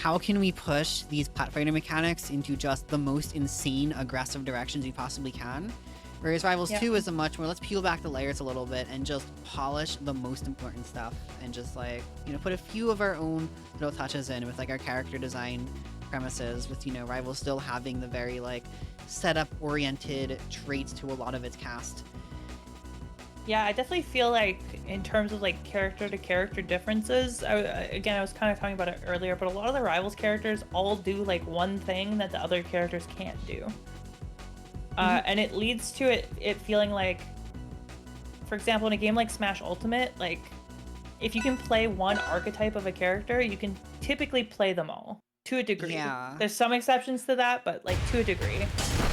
how can we push these platforming mechanics into just the most insane aggressive directions we possibly can. Whereas Rivals 2 is a much more, let's peel back the layers a little bit and just polish the most important stuff and just like, you know, put a few of our own little touches in with like our character design premises, with, you know, Rivals still having the very like setup oriented traits to a lot of its cast. Yeah, I definitely feel like in terms of like character to character differences, again, I was kind of talking about it earlier, but a lot of the Rivals characters all do like one thing that the other characters can't do. And it leads to it feeling like, for example, in a game like Smash Ultimate, like if you can play one archetype of a character, you can typically play them all to a degree. Yeah. There's some exceptions to that, but like to a degree.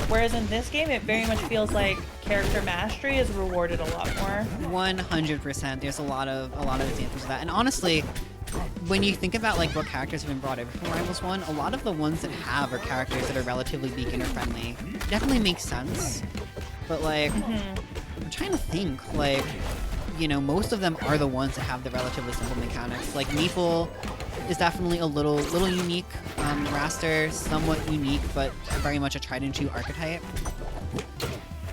Whereas in this game, it very much feels like character mastery is rewarded a lot more. 100%. There's a lot of examples of that. And honestly, when you think about like what characters have been brought over from Rivals 1, a lot of the ones that have are characters that are relatively beginner friendly. Definitely makes sense. But like, I'm trying to think, like, you know, most of them are the ones that have the relatively simple mechanics. Like Maple is definitely a little unique. Wrastor, somewhat unique, but very much a tried and true archetype.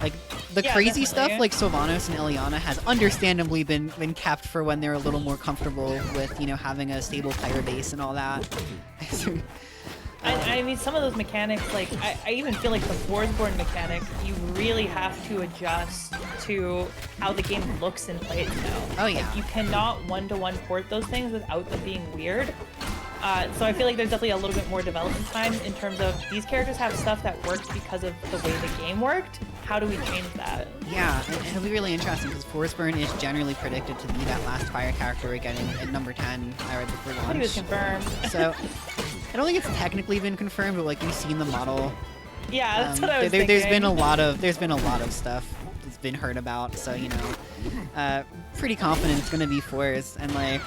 Like the crazy stuff like Sylvanos and Eliana has understandably been kept for when they're a little more comfortable with, you know, having a stable player base and all that. I mean, some of those mechanics, like, I even feel like the Forsborn mechanic, you really have to adjust to how the game looks and plays now. Oh, yeah. Like, you cannot one-to-one port those things without them being weird. So I feel like there's definitely a little bit more development time in terms of these characters have stuff that works because of the way the game worked. How do we change that? Yeah, and it'll be really interesting because Forsburn is generally predicted to be that last fire character we're getting at number 10 right before launch. I think it was confirmed. So I don't think it's technically been confirmed, but like we've seen the model. Yeah, that's what I was thinking. There's been a lot of stuff that's been heard about, so you know, pretty confident it's gonna be Force, and like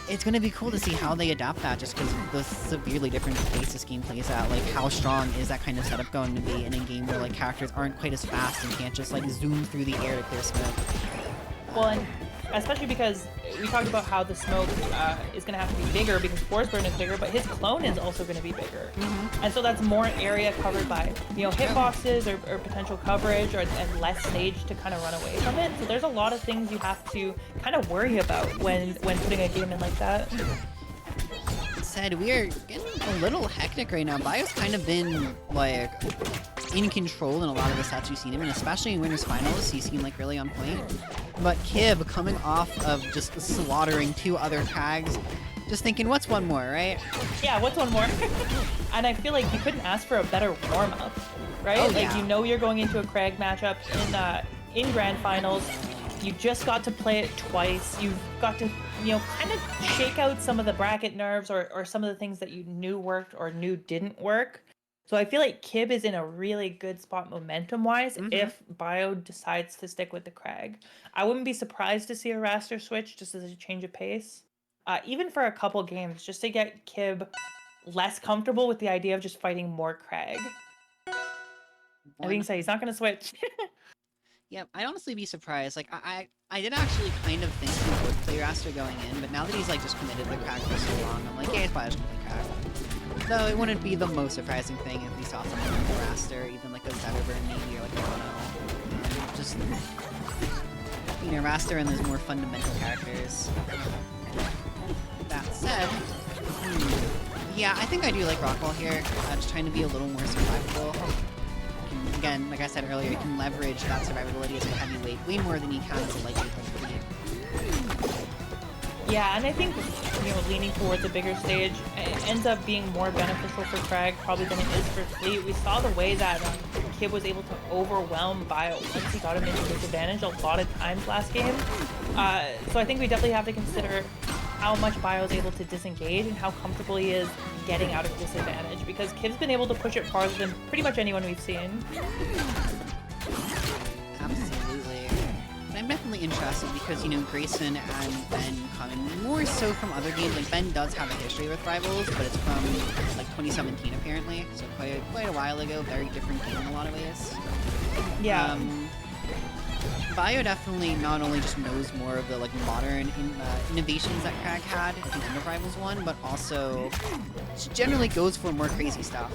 it's gonna be cool to see how they adapt that, just because the severely different pace this game plays at. Like, how strong is that kind of setup going to be in a game where like characters aren't quite as fast and can't just like zoom through the air to clear smoke? Well, and especially because we talked about how the smoke is going to have to be bigger because Forsburn is bigger, but his clone is also going to be bigger. And so that's more area covered by, you know, hitboxes or potential coverage and less stage to kind of run away from it. So there's a lot of things you have to kind of worry about when putting a game in like that. Said, we are getting a little hectic right now. Bio's kind of been like in control in a lot of the sets we've seen him in, especially in Winners Finals. He's seen like really on point. But Kib coming off of just slaughtering 2 other Kraggs, just thinking, what's one more, right? Yeah, what's one more? And I feel like you couldn't ask for a better warm-up, right? Oh, like yeah. You know you're going into a Kragg matchup in Grand Finals. You just got to play it twice. You've got to, you know, kind of shake out some of the bracket nerves or some of the things that you knew worked or knew didn't work. So I feel like Kib is in a really good spot momentum-wise if Bio decides to stick with the Kragg. I wouldn't be surprised to see a Wrastor switch just as a change of pace. Even for a couple games, just to get Kib less comfortable with the idea of just fighting more Kragg. That being said, he's not going to switch. Yep, I'd honestly be surprised. Like, I did actually kind of think he would play Wrastor going in, but now that he's like just committed to Kragg for so long, I'm like, yeah, he's probably just gonna play Kragg. Though it wouldn't be the most surprising thing if we saw something like a Wrastor, even like a Zetterburn maybe, or like a Mono. Just, you know, Wrastor and those more fundamental characters. That said, yeah, I think I do like Rockwall here. Just trying to be a little more survivable. Again, like I said earlier, you can leverage that survivability as a heavyweight way more than you can as a lightweight like Fleet. Yeah, and I think, you know, leaning towards a bigger stage ends up being more beneficial for Kragg probably than it is for Fleet. We saw the way that Kib was able to overwhelm Bio once he got him into disadvantage a lot of times last game. So I think we definitely have to consider how much Bio is able to disengage and how comfortable he is getting out of disadvantage, because Kib's been able to push it farther than pretty much anyone we've seen. Absolutely. And I'm definitely interested because, you know, Grayson and Ben coming more so from other games. Like, Ben does have a history with Rivals, but it's from, like, 2017 apparently, so quite a while ago. Very different game in a lot of ways. Yeah. Bio definitely not only just knows more of the like modern innovations that Kragg had in the End of Rivals 1, but also generally goes for more crazy stuff.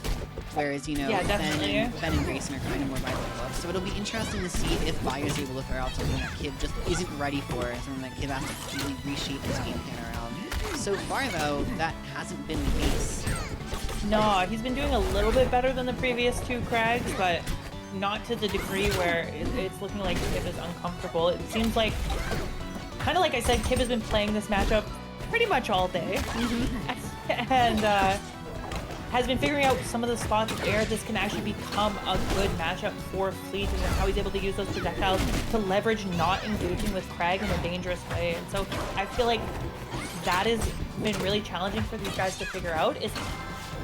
Whereas, you know, Yeah, Ben and Grayson are kind of more by the book. So it'll be interesting to see if Bio is able to throw out something that Kib just isn't ready for, something that Kib has to completely reshape his game plan around. So far, though, that hasn't been the case. No, he's been doing a little bit better than the previous two Kraggs, but not to the degree where it's looking like Kib is uncomfortable. It seems like, kind of like I said, Kib has been playing this matchup pretty much all day. And has been figuring out some of the spots where this can actually become a good matchup for Fleet, and how he's able to use those projectiles to leverage not engaging with Kragg in a dangerous way. And so I feel like that has been really challenging for these guys to figure out, is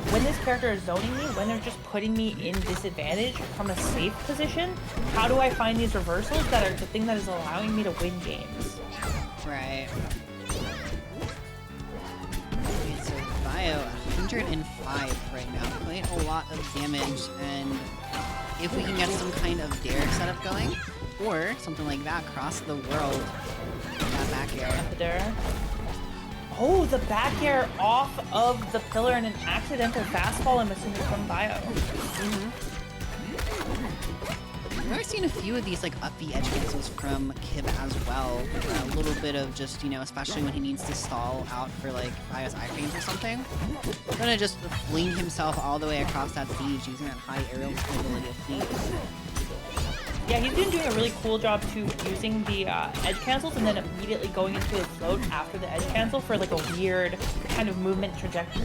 when this character is zoning me, when they're just putting me in disadvantage from a safe position, how do I find these reversals that are the thing that is allowing me to win games? Right. Okay, so Bio, 105 right now, quite a lot of damage, and if we can get some kind of dare setup going, or something like that across the world, that back air. The dare. Oh, the back air off of the pillar and an accidental fastball, I'm assuming, from Bio. We've seen a few of these like up the edge cancels from Kib as well. A little bit of just, you know, especially when he needs to stall out for like Bio's iframes or something. Gonna just fling himself all the way across that stage using that high aerial ability of Fleet. Yeah, he's been doing a really cool job too, using the edge cancels and then immediately going into a float after the edge cancel for like a weird kind of movement trajectory.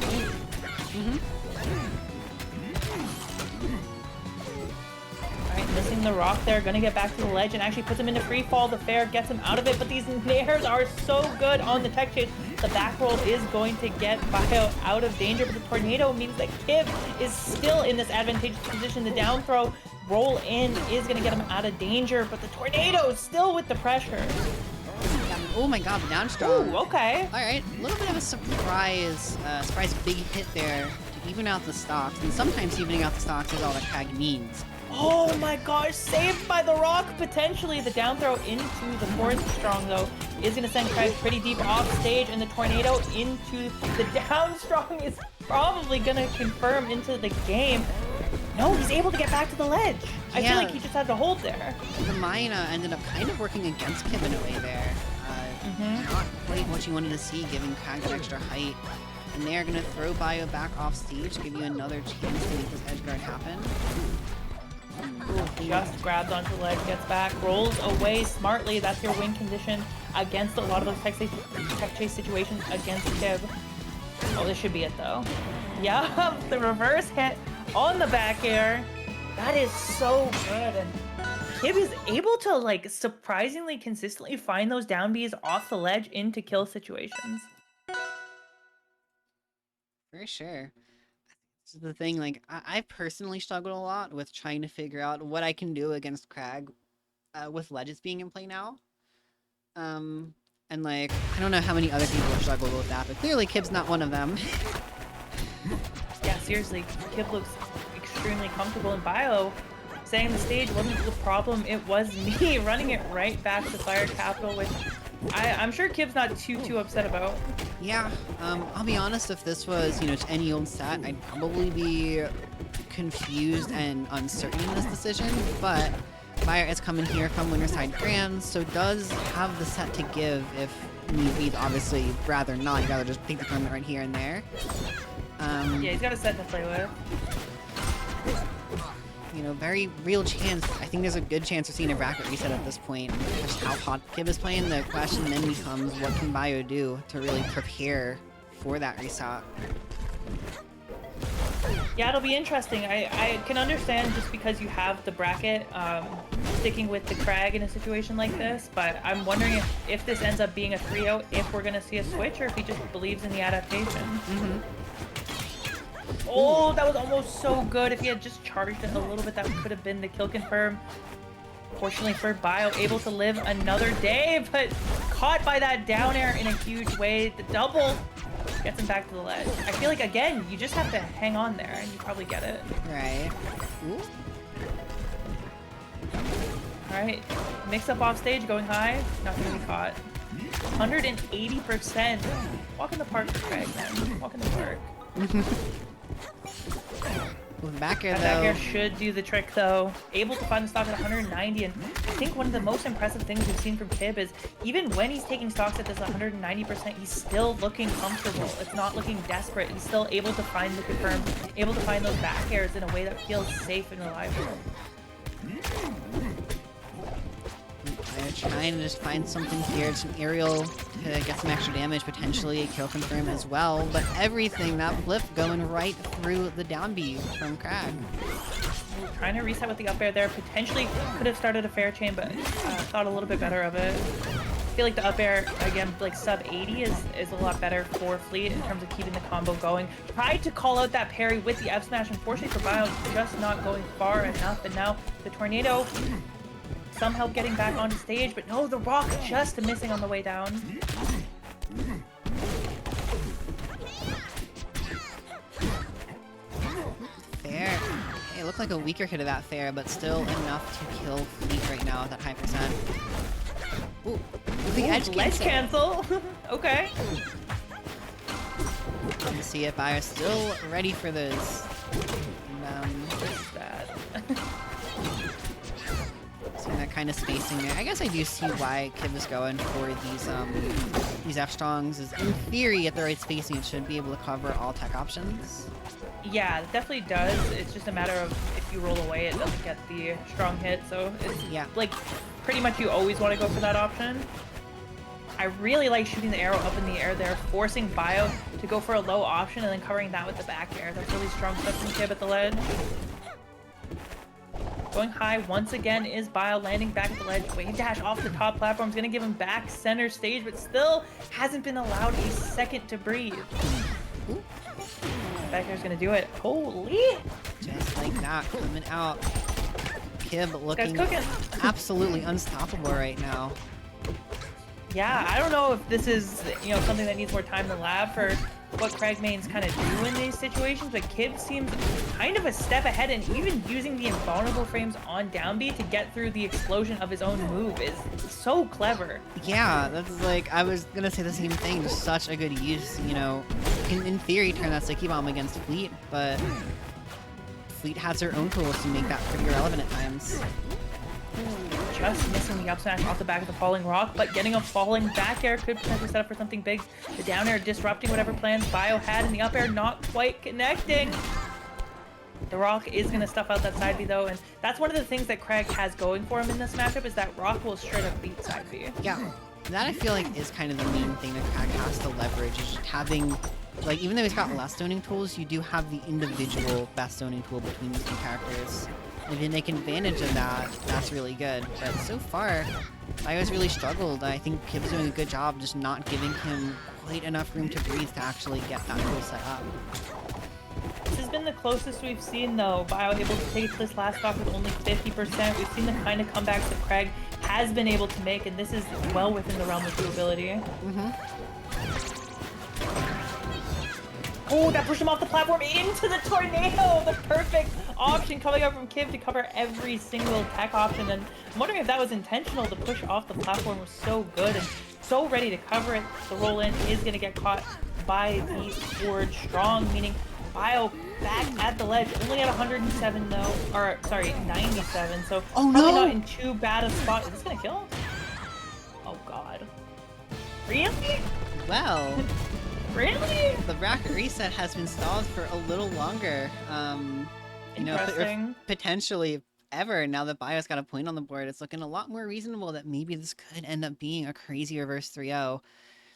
Alright, missing the rock there, gonna get back to the ledge and actually puts him into free fall. The fair gets him out of it, but these nairs are so good on the tech chase. The back roll is going to get Bio out of danger, but the tornado means that Kib is still in this advantageous position. The down throw roll in is going to get him out of danger, but the tornado is still with the pressure. Oh my god, the down strong. Ooh, okay. Alright, a little bit of a surprise big hit there to even out the stocks, and sometimes evening out the stocks is all that Kragg needs. Oh my gosh, saved by the rock, potentially. The down throw into the forest strong, though, is going to send Kragg pretty deep off stage, and the tornado into the down strong is probably going to confirm into the game. No, he's able to get back to the ledge. I feel like he just had to hold there. The mine ended up kind of working against Kib in a way there. Not quite what you wanted to see, giving Kragg extra height. And they're going to throw Bio back off stage, give you another chance to make this edge guard happen. Ooh, just grabs onto the ledge, gets back, rolls away smartly. That's your win condition against a lot of those tech chase situations against Kib. Oh, this should be it, though. Yeah, the reverse hit on the back air. That is so good. And Kib is able to, like, surprisingly consistently find those down Bs off the ledge into kill situations. For sure. This is the thing, like, I personally struggled a lot with trying to figure out what I can do against Kragg with ledges being in play now. And, like, I don't know how many other people have struggled with that, but clearly Kib's not one of them. Yeah, seriously, Kib looks extremely comfortable in Bio. Saying the stage wasn't the problem, it was me running it right back to Fire Capital, which I'm sure Kib's not too upset about. Yeah, I'll be honest, if this was, you know, any old set, I'd probably be confused and uncertain in this decision, but Fire is coming here from Winterside Grand, so does have the set to give if we'd obviously rather not. You'd rather just take the tournament right here and there. Yeah, he's got a set to play with. You know, very real chance. I think there's a good chance of seeing a bracket reset at this point. Just how hot Kib is playing, the question then becomes, what can Bio do to really prepare for that reset? Yeah, it'll be interesting. I can understand just because you have the bracket sticking with the Kragg in a situation like this, but I'm wondering if this ends up being a 3-0, if we're going to see a switch, or if he just believes in the adaptation. Oh, that was almost so good. If he had just charged it a little bit, that could have been the kill confirm. Fortunately for Bio, able to live another day, but caught by that down air in a huge way. The double gets him back to the ledge. I feel like, again, you just have to hang on there, and you probably get it. Right. Ooh. Alright, mix up off stage, going high, not gonna be caught. 180%. Walk in the park for Kragg, man. Walk in the park. With back air, That though. back air should do the trick, though. Able to find the stock at 190, and I think one of the most impressive things we've seen from Kib is even when he's taking stocks at this 190%, he's still looking comfortable. It's not looking desperate. He's still able to find the confirm, able to find those back airs in a way that feels safe and reliable. They're trying to just find something here, just an aerial to get some extra damage, potentially a kill confirm as well, but everything, that flip going right through the down B from Kragg. Trying to reset with the up air there, potentially could have started a fair chain, but thought a little bit better of it. I feel like the up air, again, like sub 80 is a lot better for Fleet in terms of keeping the combo going. Tried to call out that parry with the F smash, unfortunately for Bio, just not going far enough, and now the tornado somehow getting back onto stage, but no, the rock just missing on the way down. Fair. It looked like a weaker hit of that fair, but still enough to kill Fleet right now at that high percent. Ooh, the edge cancel. Okay. You see it, Bio still ready for this. Bad. That kind of spacing there. I guess I do see why Kib is going for these F-Strongs. Is in theory, at the right spacing, it should be able to cover all tech options. Yeah, it definitely does. It's just a matter of if you roll away, it doesn't get the strong hit. So it's like pretty much you always want to go for that option. I really like shooting the arrow up in the air there, forcing Bio to go for a low option and then covering that with the back air. That's really strong stuff from Kib at the ledge. Going high once again is Bio, landing back at the ledge. Wave dash off the top platform is going to give him back center stage, but still hasn't been allowed a second to breathe. Ooh. Back air's going to do it. Holy! Just like that, coming out. Kib looking cooking. Absolutely unstoppable right now. Yeah, I don't know if this is, something that needs more time in the lab for what Kragg mains kind of do in these situations, but Kib seems kind of a step ahead, and even using the invulnerable frames on down B to get through the explosion of his own move is so clever. Yeah, that's like, I was gonna say the same thing, just such a good use, in theory turn that Sticky Bomb against Fleet, but Fleet has her own tools to make that pretty irrelevant at times. Just missing the up smash off the back of the falling rock, but getting a falling back air could potentially set up for something big. The down air disrupting whatever plans Bio had, and the up air not quite connecting. The rock is going to stuff out that side B though, and that's one of the things that Kragg has going for him in this matchup, is that rock will straight up beat side B. Yeah, that I feel like is kind of the main thing that Kragg has to leverage, is just having, like, even though he's got less zoning tools, you do have the individual best zoning tool between these two characters. If you take advantage of that, that's really good. But so far, Bio's really struggled. I think Kib's doing a good job just not giving him quite enough room to breathe to actually get that tool set up. This has been the closest we've seen, though. Bio able to take this last stock with only 50%. We've seen the kind of comebacks that Kragg has been able to make, and this is well within the realm of doability. Oh, that pushed him off the platform into the tornado! The perfect option coming up from Kib to cover every single tech option. And I'm wondering if that was intentional. The push off the platform was so good and so ready to cover it. The roll in is going to get caught by the forward strong, meaning Bio back at the ledge, only at 107 though, or sorry, 97. So probably not in too bad a spot. Is this going to kill him? Oh God. Really? Well. Really? The bracket reset has been stalled for a little longer. Interesting. Potentially ever. Now that Bio's got a point on the board, it's looking a lot more reasonable that maybe this could end up being a crazy reverse 3-0.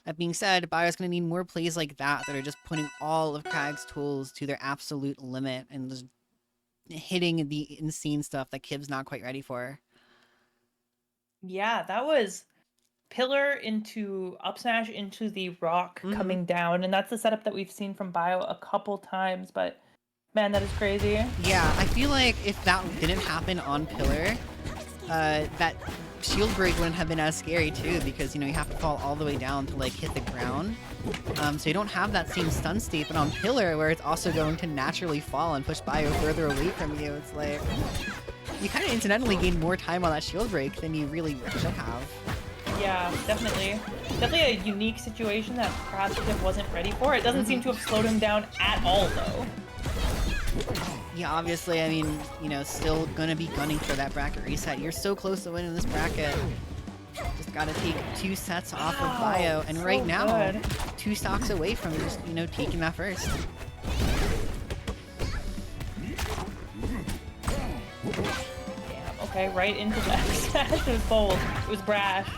That being said, Bio's going to need more plays like that are just putting all of Kragg's tools to their absolute limit and just hitting the insane stuff that Kib's not quite ready for. Yeah, that was pillar into up smash into the rock coming down, and that's the setup that we've seen from Bio a couple times, but man, that is crazy. Yeah, I feel like if that didn't happen on pillar, that shield break wouldn't have been as scary too, because you have to fall all the way down to like hit the ground, so you don't have that same stun state. But on pillar, where it's also going to naturally fall and push Bio further away from you, it's like You kind of incidentally gained more time on that shield break than you really should have. Yeah, definitely. Definitely a unique situation that perhaps Kib wasn't ready for. It doesn't seem to have slowed him down at all, though. Yeah, obviously, I mean, you know, still gonna be gunning for that bracket reset. You're so close to winning this bracket. Just gotta take 2 sets off of Bio, and so right now, good. 2 stocks away from just, you know, taking that first. Damn, okay, right into that. It was bold. It was brash.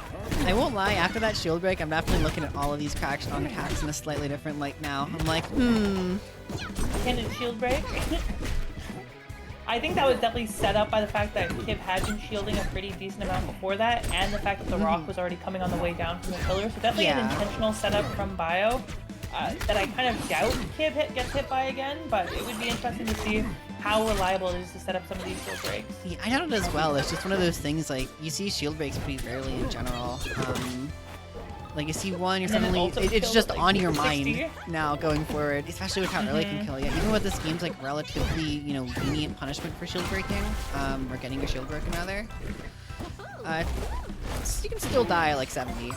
I won't lie, after that shield break, I'm definitely looking at all of these Kragg strong attacks in a slightly different light now. I'm like, Can it shield break? I think that was definitely set up by the fact that Kib had been shielding a pretty decent amount before that, and the fact that the rock was already coming on the way down from the pillar. So definitely an intentional setup from Bio that I kind of doubt Kib gets hit by again, but it would be interesting to see how reliable it is to set up some of these shield breaks. Yeah, I doubt it as well. It's just one of those things, like, you see shield breaks pretty rarely in general. Like, you see one, you're suddenly, it's just on your mind now going forward, especially with how early it can kill you. Even with this game's, like, relatively, you know, lenient punishment for shield breaking, or getting your shield broken, rather. You can still die, like, 70.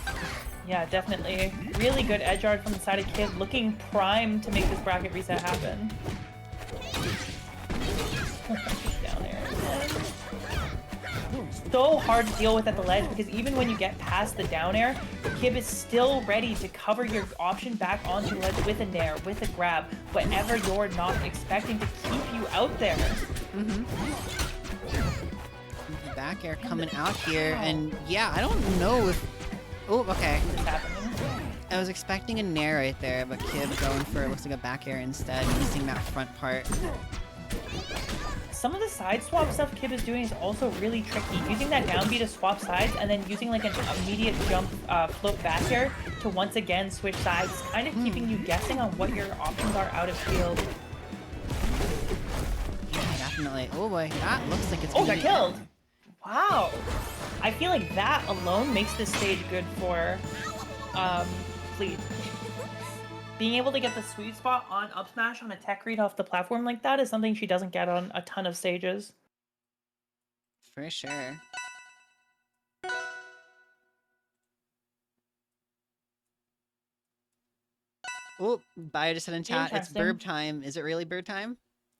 Yeah, definitely. Really good edge guard from the side of Kib, looking primed to make this bracket reset happen. Down there. So hard to deal with at the ledge because even when you get past the down air, Kib is still ready to cover your option back onto the ledge with a nair, with a grab, whatever you're not expecting to keep you out there. The back air coming out here, and yeah, I don't know if... Oh, okay. What's happening? I was expecting a nair right there, but Kib going for, it looks like a back air instead, missing that front part. Some of the side swap stuff Kib is doing is also really tricky. Using that down B to swap sides and then using like an immediate jump float back air to once again switch sides is kind of keeping you guessing on what your options are out of field. Yeah, definitely. Oh boy, that looks like it's Oh, got killed! Wow! I feel like that alone makes this stage good for Fleet. Being able to get the sweet spot on up smash on a tech read off the platform like that is something she doesn't get on a ton of stages. For sure. Oh, Bio just said in chat, it's burb time. Is it really bird time?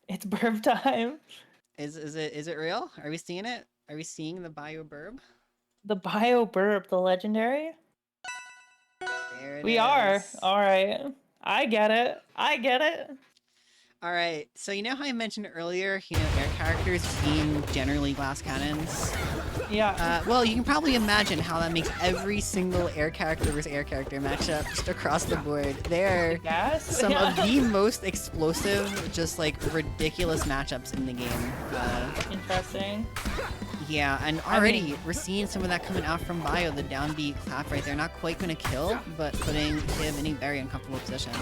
It's burb time. Is it real? Are we seeing it? Are we seeing the BioBirb? The BioBirb, the legendary? There it we is. are. Alright. I get it. I get it. Alright, so you know how I mentioned earlier, you know, air characters being generally glass cannons? Yeah. Well, you can probably imagine how that makes every single air character versus air character matchup just across the board. They're some of the most explosive, just like ridiculous matchups in the game. Interesting. Yeah, and already we're seeing some of that coming out from Bio, the down B clap right there. Not quite going to kill, but putting him in a very uncomfortable position.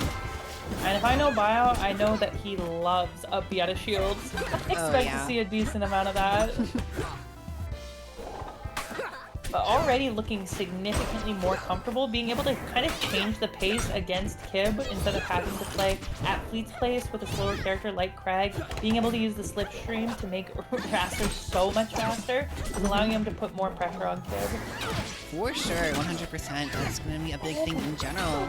And if I know Bio, I know that he loves up B out of shields. I expect to see a decent amount of that. But already looking significantly more comfortable, being able to kind of change the pace against Kib instead of having to play at Fleet's pace with a slower character like Kragg. Being able to use the slipstream to make Wrastor so much faster is allowing him to put more pressure on Kib. For sure, 100%. That's going to be a big thing in general.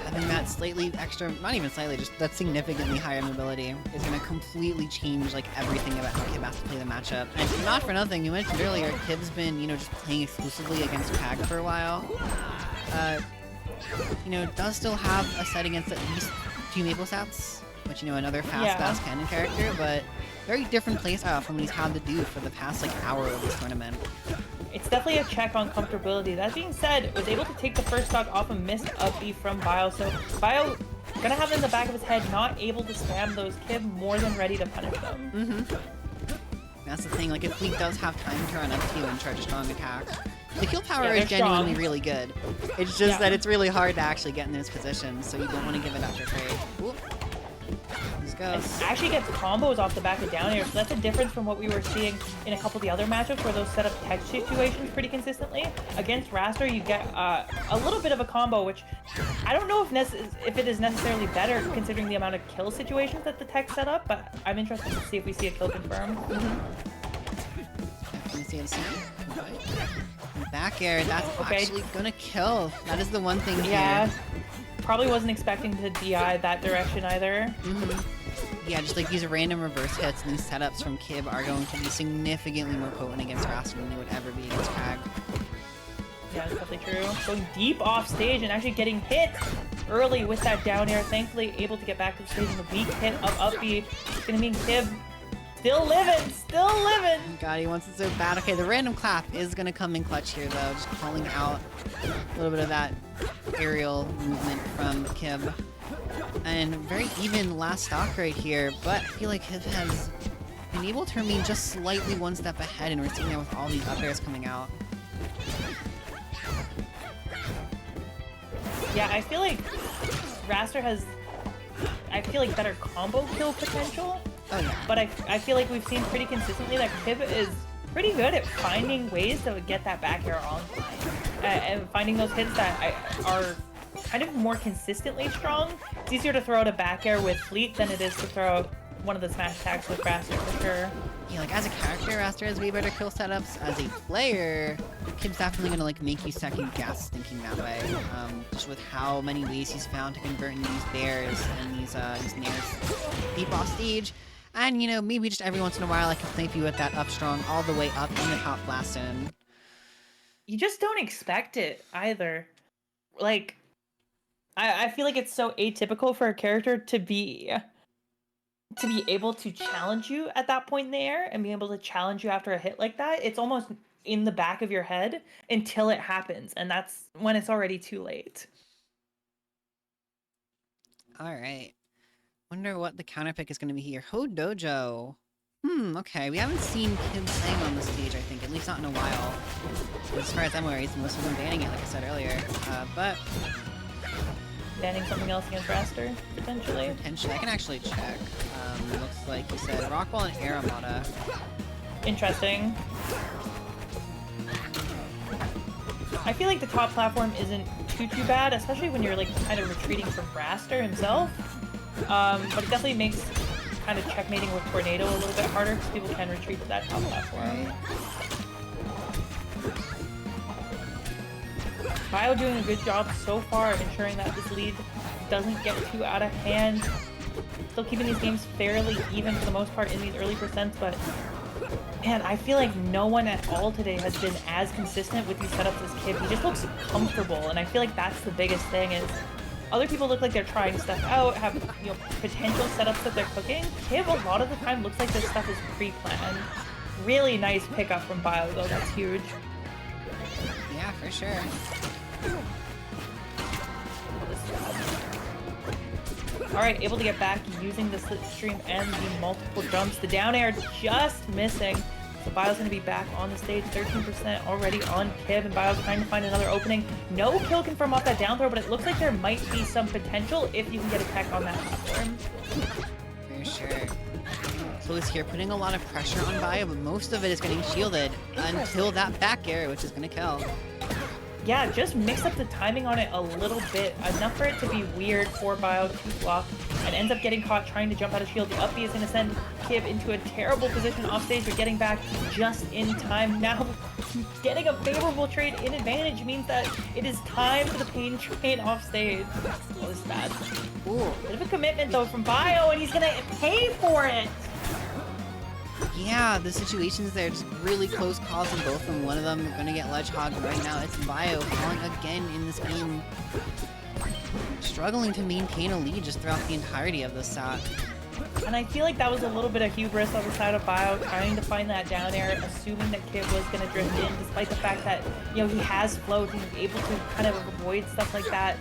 Having that slightly extra, not even slightly, just that significantly higher mobility is going to completely change like everything about how Kib has to play the matchup. And not for nothing, you mentioned earlier, Kib's been, you know, just playing exclusively against Kragg for a while. You know, does still have a set against at least 2 Maple stats, which, you know, another fast glass cannon character, but very different playstyle from what he's had to do for the past like hour of this tournament. It's definitely a check on comfortability. That being said, was able to take the first stock off a missed up B from Bio, so Bio gonna have in the back of his head not able to spam those Kib, more than ready to punish them. That's the thing, like if Fleet does have time to run up to you and charge a strong attack, the kill power is genuinely really good. It's just that it's really hard to actually get in those positions, so you don't want to give it up for free. He's go. And actually gets combos off the back of down air, so that's a difference from what we were seeing in a couple of the other matchups where those set up tech situations pretty consistently. Against Wrastor, you get a little bit of a combo, which I don't know if it is necessarily better considering the amount of kill situations that the tech set up, but I'm interested to see if we see a kill confirm. Definitely see the same. Back air, that's actually gonna kill. That is the one thing here. Probably wasn't expecting to DI that direction either. Yeah, just like these random reverse hits and these setups from Kib are going to be significantly more potent against Wrastor than they would ever be against Kragg. Yeah, that's definitely true. Going deep off stage and actually getting hit early with that down air. Thankfully able to get back to the stage in the weak hit of up B. It's gonna mean Kib still living, still living. God, he wants it so bad. Okay, the random clap is gonna come in clutch here though, just calling out a little bit of that aerial movement from Kib. And very even last stock right here, but I feel like Kib has been able to remain just slightly one step ahead, and we're seeing that with all these up airs coming out. Yeah, I feel like Wrastor has, better combo kill potential. Oh yeah. But I feel like we've seen pretty consistently that Kib is pretty good at finding ways to get that back air on time. And finding those hits that are kind of more consistently strong. It's easier to throw out a back air with Fleet than it is to throw out one of the smash attacks with Wrastor for sure. Yeah, like as a character, Wrastor has way better kill setups. As a player, Kib's definitely gonna like make you second guess thinking that way. Just with how many ways he's found to convert in these bears and these nairs deep off stage. And you know, maybe just every once in a while I can snipe you with that up strong all the way up in the top blast zone. You just don't expect it either. Like, I feel like it's so atypical for a character to be able to challenge you at that point in the air and be able to challenge you after a hit like that. It's almost in the back of your head until it happens, and that's when it's already too late. All right. Wonder what the counter pick is going to be here. Ho Dojo. Okay. We haven't seen Kib playing on the stage, I think. At least not in a while. As far as I'm aware, he's mostly been banning it, like I said earlier. But... banning something else against Wrastor, potentially? Potentially. I can actually check. Looks like he said Rockwall and Air Armada. Interesting. I feel like the top platform isn't too bad, especially when you're like kind of retreating from Wrastor himself. But it definitely makes kind of checkmating with Tornado a little bit harder because people can retreat to that top platform. Bio doing a good job so far of ensuring that this lead doesn't get too out of hand. Still keeping these games fairly even for the most part in these early percents, but man, I feel like no one at all today has been as consistent with these setups as Kib. He just looks comfortable, and I feel like that's the biggest thing is other people look like they're trying stuff out, have potential setups that they're cooking. Kib a lot of the time looks like this stuff is pre-planned. Really nice pickup from Bio though, that's huge. Yeah, for sure. Alright, able to get back using the slipstream and the multiple jumps. The down air just missing. So Bio's going to be back on the stage. 13% already on Kib, and Bio's trying to find another opening. No kill confirm off that down throw, but it looks like there might be some potential if you can get a tech on that platform. For sure. Fluid's here putting a lot of pressure on Bio, but most of it is getting shielded until that back air, which is going to kill. Yeah, just mix up the timing on it a little bit, enough for it to be weird for Bio to block, and ends up getting caught trying to jump out of shield. The up B is going to send Kib into a terrible position off stage, but getting back just in time. Now, getting a favorable trade in advantage means that it is time for the pain train off stage. Oh, this is bad. Ooh. Bit of a commitment, though, from Bio, and he's going to pay for it! Yeah, the situations there, just really close calls on both of them. One of them going to get ledge hogged right now. It's Bio falling again in this game. Struggling to maintain a lead just throughout the entirety of this set. And I feel like that was a little bit of hubris on the side of Bio, trying to find that down air, assuming that Kib was going to drift in, despite the fact that, he has float, he's able to kind of avoid stuff like that.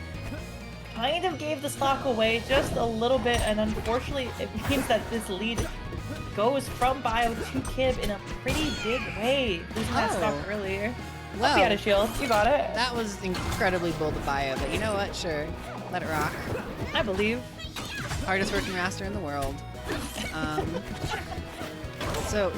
Kind of gave the stock away just a little bit, and unfortunately, it means that this lead goes from Bio to Kib in a pretty big way, losing that stock earlier. Well, Up, he had a shield. You got it. That was incredibly bold of Bio, but you know what? Sure. Let it rock. I believe. Hardest working Wrastor in the world. So,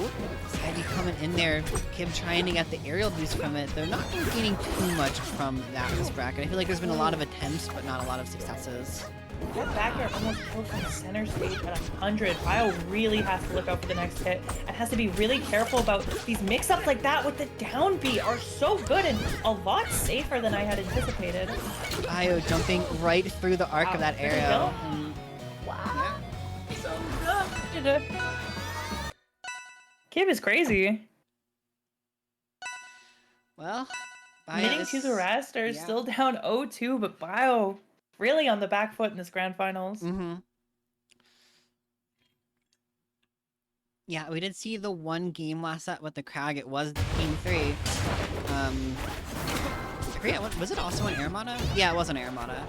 Heavy coming in there. Kib trying to get the aerial boost from it. They're not gaining too much from that this bracket. I feel like there's been a lot of attempts, but not a lot of successes. That back air almost killed from center stage at 100. Bio really has to look out for the next hit and has to be really careful about these mix-ups like that with the down B are so good and a lot safer than I had anticipated. Bio jumping right through the arc of that arrow. Wow. Yeah. So good. Kib is crazy. Well, Committing to the Wrastor, still down 0-2, but Bio really on the back foot in this grand finals. Yeah, we did see the one game last set with the Kragg. It was game 3. I forget, was it also an Armada? Yeah, it was an Armada.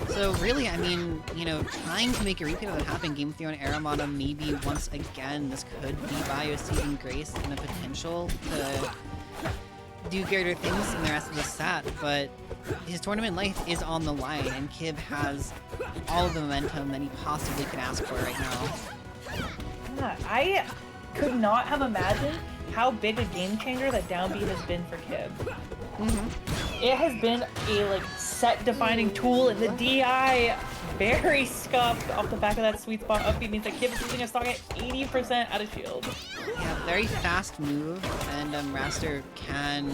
So really, I mean, you know, trying to make a repeat of what happened game 3 on Armada, maybe once again, this could be Bio saving grace and the potential to do greater things in the rest of the set, but his tournament life is on the line, and Kib has all of the momentum that he possibly could ask for right now. Yeah, I could not have imagined how big a game changer that down B has been for Kib. It has been a set-defining tool, and the DI very scuffed off the back of that sweet spot up B means that Kib is using a stock at 80% out of shield. Yeah, very fast move, and Wrastor can,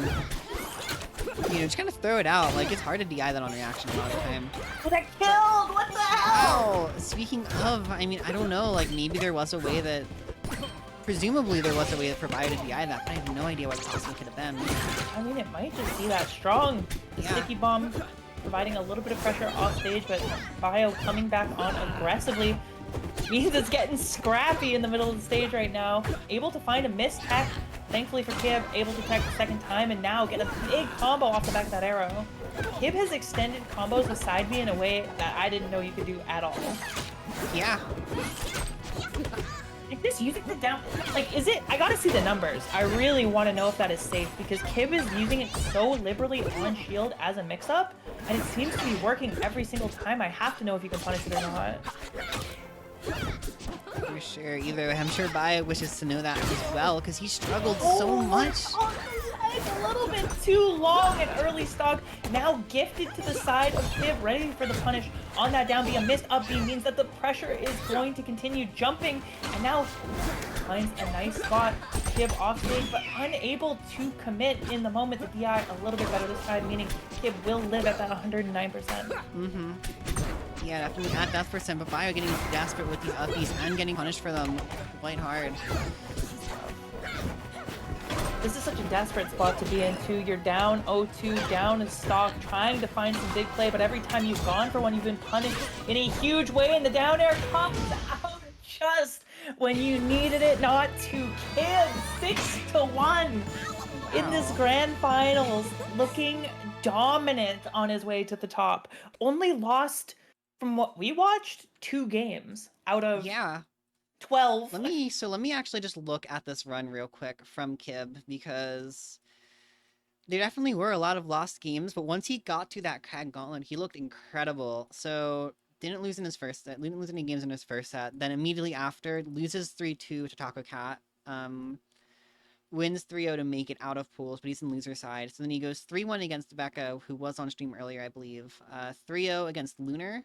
you know, just kind of throw it out. Like, it's hard to DI that on reaction a lot of the time. Oh, that killed! What the hell? Wow! Speaking of, I mean, I don't know, like, maybe there was a way that... Presumably there was a way for Bio to DI that, but I have no idea what it possibly could have been. I mean, it might just be that strong. The sticky bomb providing a little bit of pressure off stage, but Bio coming back on aggressively means it's getting scrappy in the middle of the stage right now. Able to find a missed tech, thankfully for Kib, able to tech the second time, and now get a big combo off the back of that arrow. Kib has extended combos with side B in a way that I didn't know you could do at all. Yeah. Like this using the down, like, is it, I gotta see the numbers. I really want to know if that is safe because Kib is using it so liberally on shield as a mix-up, and it seems to be working every single time. I have to know if you can punish it or not. For sure, either way. I'm sure Bio wishes to know that as well, because he struggled so much. A little bit too long and early stock. Now gifted to the side of Kib, ready for the punish on that down B. A missed up B means that the pressure is going to continue jumping, and now finds a nice spot. Kib off stage, but unable to commit in the moment. The DI a little bit better this time, meaning Kib will live at that 109%. Yeah, definitely at that percent, but Bio getting desperate with these upbeats and getting punished for them quite hard. This is such a desperate spot to be in too. You're down 0-2, down in stock, trying to find some big play, but every time you've gone for one, you've been punished in a huge way, and the down air comes out just when you needed it not to. Kib 6-1 in this grand finals, looking dominant on his way to the top. Only lost, from what we watched, 2 games out of 12. Let me actually just look at this run real quick from Kib, because there definitely were a lot of lost games, but once he got to that Kragg gauntlet, he looked incredible. So didn't lose in his first set, didn't lose any games in his first set. Then immediately after, loses 3-2 to Taco Cat. Wins 3-0 to make it out of pools, but he's in loser side. So then he goes 3-1 against Becca, who was on stream earlier, I believe. 3-0 against Lunar.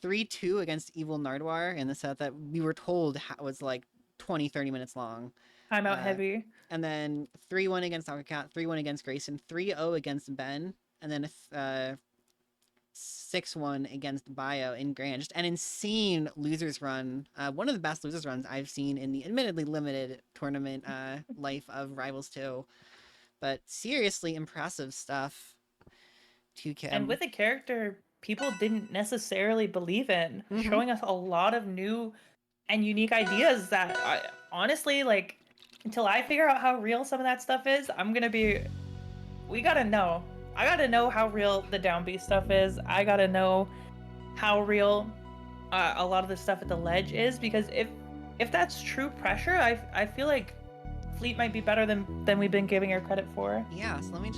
3-2 against Evil Nardwar in the set that we were told was like 20-30 minutes long. Timeout heavy. And then 3-1 against Taco Cat, 3-1 against Grayson, 3-0 against Ben, and then 6-1 against Bio in Grand. Just an insane losers run. One of the best losers runs I've seen in the admittedly limited tournament life of Rivals 2. But seriously impressive stuff to Kim. And with a character people didn't necessarily believe in, showing us a lot of new and unique ideas that I, honestly, like, until I figure out how real some of that stuff is, we gotta know. I gotta know how real the down B stuff is. I gotta know how real a lot of the stuff at the ledge is, because if that's true pressure, I feel like Fleet might be better than we've been giving her credit for. Yeah, so let me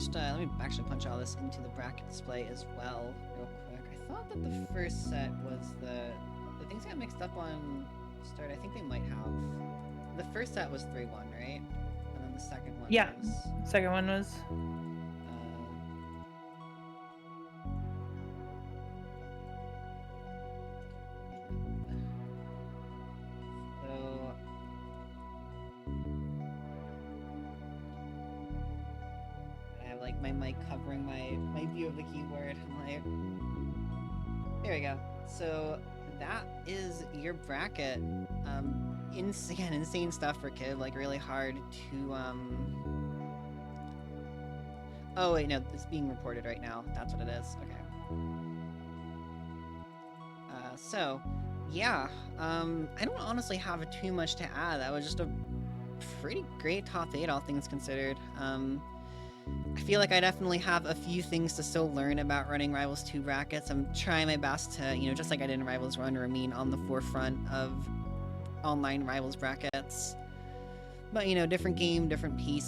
actually punch all this into the bracket display as well, real quick. I thought that the first set was the things got mixed up on start. I think they might have. The first set was 3-1, right? And then the second one Yeah. was. Second one was. So. I have like my mic covering my view of the keyboard. I'm like, there we go. So that is your bracket. Again, insane stuff for Kid. Like really hard to Oh wait, no, it's being reported right now. That's what it is. Okay. So, yeah. I don't honestly have too much to add. That was just a pretty great top 8, all things considered. I feel like I definitely have a few things to still learn about running Rivals 2 brackets. I'm trying my best to, just like I did in Rivals 1, remain on the forefront of online Rivals brackets. But, different game, different piece.